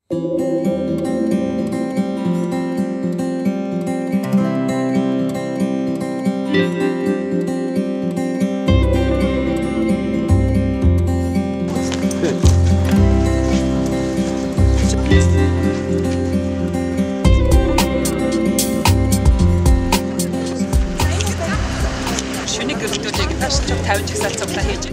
Шүнийг гэрэлтүүлийг маш чухал 50 жигсаал цуглаа хийж.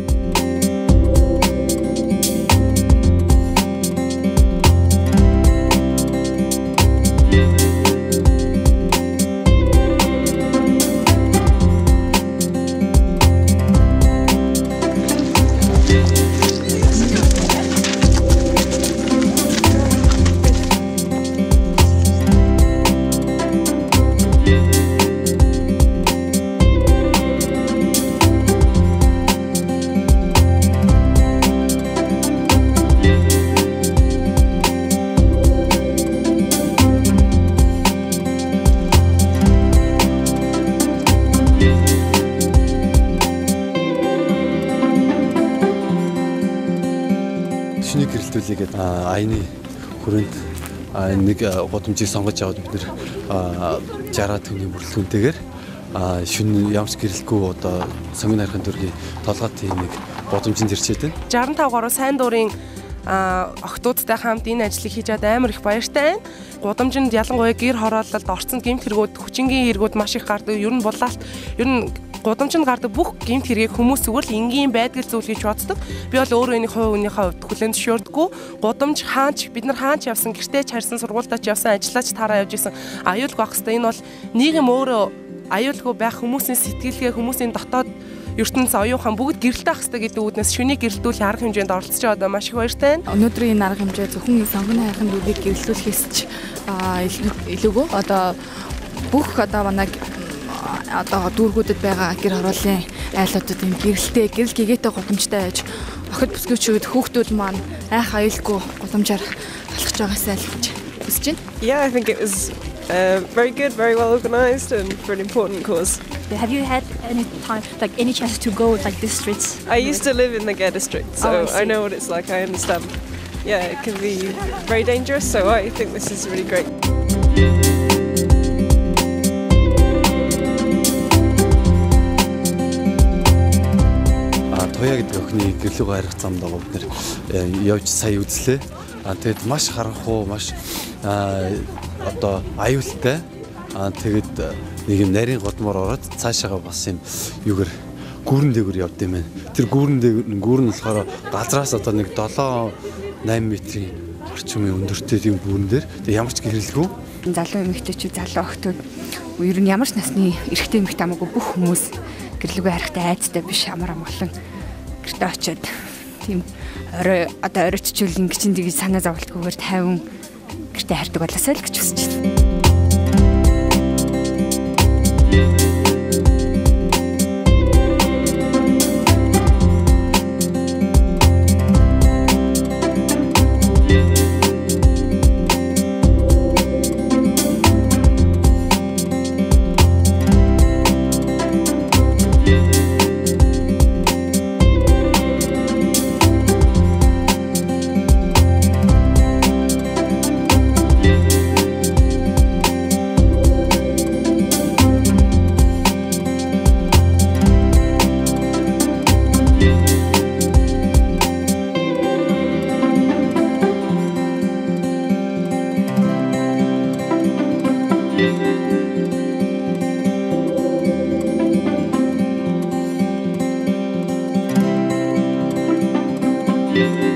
Шүнийг гэрэлтүүлээгээд аяны хүрээнд нэг гудамжийг сонгож аваад бид нэр 60 төгрөгийн бүрэлдэхүүнтэйгээр шүн ямарч гэрэлгүй одоо сонгон харихын төргийн толгойн нэг гудамжинд ирчээд байна. 65 гаруй сайн дурын охтуудтай хамт энэ ажлыг хийж чад амар их баяртай байна. Гудамжинд ялангуяа гэр хороололд орцсон гэмт хэрэгүүд, хүчингийн хэрэгүүд маш их гардаг. Ер нь булаалт, ер нь гудамжинд гардаг бүх гэмт хэргийг хүмүүс зүгээр л энгийн байдгал зүйл гэж боддог. Би бол өөрөө энэ хувь өөнийхөө хувьд хүлээн зөвшөөрдөггүй. Гудамж хаач бид нар хаач явсан, гэртээ ч харсан, сургуультай ч явсан, ажиллаач тараа явж исэн аюулгүй байх хэвээр. Энэ бол нийгэм өөрөө аюулгүй байх, хүмүүсийн сэтгэлгээ, хүмүүсийн дотоод ертөнц оюухан бүгд гэрэлтэй ах хэвээр гэдэг үүднээс шүнийг гэрэлтүүлэх арга хэмжээнд оролцож байгаа маш их баяртай байна. Өнөөдрийн энэ арга хэмжээ зөвхөн сонгоны хайрхан дүүргийг гэрэлтүүлэхээс ч илүүгүй одоо бүх одоо манай одоо дүүргүүдэд байгаа гэр хорооллын айлуудад энэ гэрэлтэй, гэрэл гэгээтэй гудамжтай байж охид бүсгүйчүүд, хүүхдүүд маань айх аюулгүй гудамжаар алхаж байгаасай л гэж хүсэж байна. Yeah, I think it was very good, very well organized and for an important cause. Have you had any chance to go like districts? I used to live in the Gare district, so I know what it's like. I understand. Yeah, it can be very dangerous, so I think this is really great. Тоя гэдэг охины гэрлүүг харих замд байгаа бид нэр явж сая үзлээ. Тэгээд маш харанхуй, маш одоо аюултай. Тэгээд нэг юм нарийн годмоор ороод цаашаага бас юм юугэр гүүрэн дээгүүр явд юм байна. Тэр гүүрэн нь болохоор газраас одоо нэг 7-8 метрийн орчмын өндөртэй тийм гүүрэн дээр тэг ямар ч гэрэлгүй. Залуу эмэгтэйчүүд, залуу охтууд ер нь ямар ч насны эрэгтэй эмэгтэй хамаагүй бүх хүмүүс гэрлүүгээ харихтай айцтай биш амар амгалан гэртээ очиод тийм оройччүүл ингэж тэгж санаа зовлтгүйгээр тайван гэртээ хардаг болоосай л гэж хүсэж байна. Thank you.